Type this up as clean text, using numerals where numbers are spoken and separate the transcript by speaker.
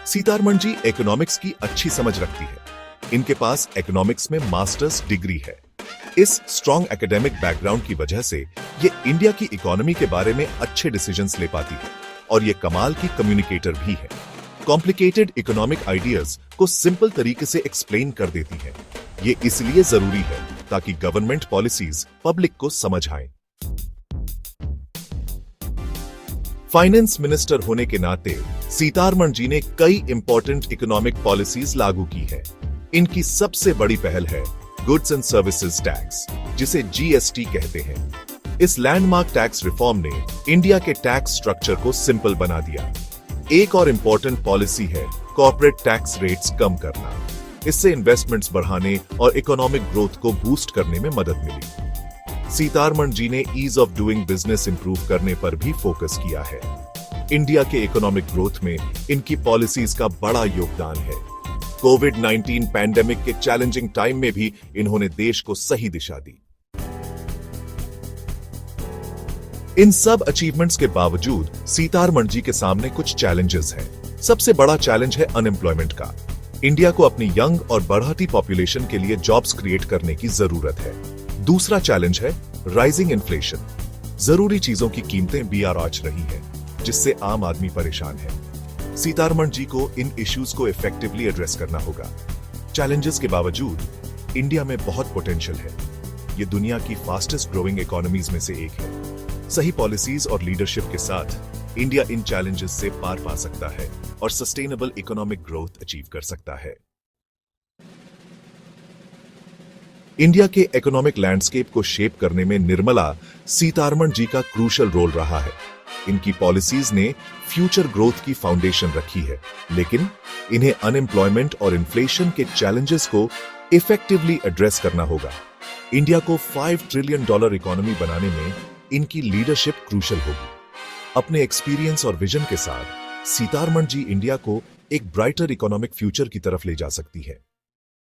Speaker 1: Sitharaman ji economics की अच्छी समझ रखती है। इनके पास इकोनॉमिक्स में मास्टर्स डिग्री है। इस स्ट्रॉन्ग एकेडमिक बैकग्राउंड की वजह से ये इंडिया की इकोनॉमी के बारे में अच्छे डिसीजंस ले पाती है और ये कमाल की कम्युनिकेटर भी है। कॉम्प्लिकेटेड इकोनॉमिक आइडियाज को सिंपल तरीके से एक्सप्लेन कर देती है। ये इसलिए जरूरी है ताकि गवर्नमेंट पॉलिसीज पब्लिक को समझ आए। फाइनेंस मिनिस्टर होने के नाते सीतारमण जी ने कई इंपॉर्टेंट इकोनॉमिक पॉलिसीज लागू की है। इनकी सबसे बड़ी पहल है गुड्स एंड सर्विसेज टैक्स, जिसे जीएसटी कहते हैं। इस लैंडमार्क टैक्स रिफॉर्म ने इंडिया के टैक्स स्ट्रक्चर को सिंपल बना दिया। एक और इंपॉर्टेंट पॉलिसी है कॉर्पोरेट टैक्स रेट्स कम करना। इससे इन्वेस्टमेंट्स बढ़ाने और इकोनॉमिक ग्रोथ को बूस्ट करने में मदद मिली। सीतारमण जी ने ease of doing business improve करने पर भी फोकस किया है। इंडिया के इकोनॉमिक ग्रोथ में इनकी पॉलिसीज का बड़ा योगदान है। कोविड-19 पैंडेमिक के चैलेंजिंग टाइम में भी इन्होंने देश को सही दिशा दी। इन सब अचीवमेंट्स के बावजूद सीतारमण जी के सामने कुछ चैलेंजेस हैं। सबसे बड़ा चैलेंज है अनएम्प्लॉयमेंट का। इंडिया को अपनी यंग और बढ़ती पॉपुलेशन के लिए जॉब्स क्रिएट करने की जरूरत है। दूसरा चैलेंज है राइजिंग इन्फ्लेशन। जरूरी चीजों की कीमतें भी आंच रही हैं, जिससे आम आदमी परेशान है। सीतारमण जी को इन इश्यूज को इफेक्टिवली एड्रेस करना होगा। चैलेंजेस के बावजूद इंडिया में बहुत पोटेंशियल है। ये दुनिया की फास्टेस्ट ग्रोइंग इकोनॉमीज में से एक है। सही पॉलिसीज और लीडरशिप के साथ इंडिया इन चैलेंजेस से पार पा सकता है और सस्टेनेबल इकोनॉमिक ग्रोथ अचीव कर सकता है। इंडिया के इकोनॉमिक लैंडस्केप को शेप करने में निर्मला सीतारमण जी का क्रूशियल रोल रहा है। इनकी पॉलिसीज ने फ्यूचर ग्रोथ की फाउंडेशन रखी है, लेकिन इन्हें अनएम्प्लॉयमेंट और इन्फ्लेशन के चैलेंजेस को इफेक्टिवली एड्रेस करना होगा। इंडिया को $5 ट्रिलियन इकोनॉमी बनाने में इनकी लीडरशिप क्रूशियल होगी। अपने एक्सपीरियंस और विजन के साथ सीतारमण जी इंडिया को एक ब्राइटर इकोनॉमिक फ्यूचर की तरफ ले जा सकती है।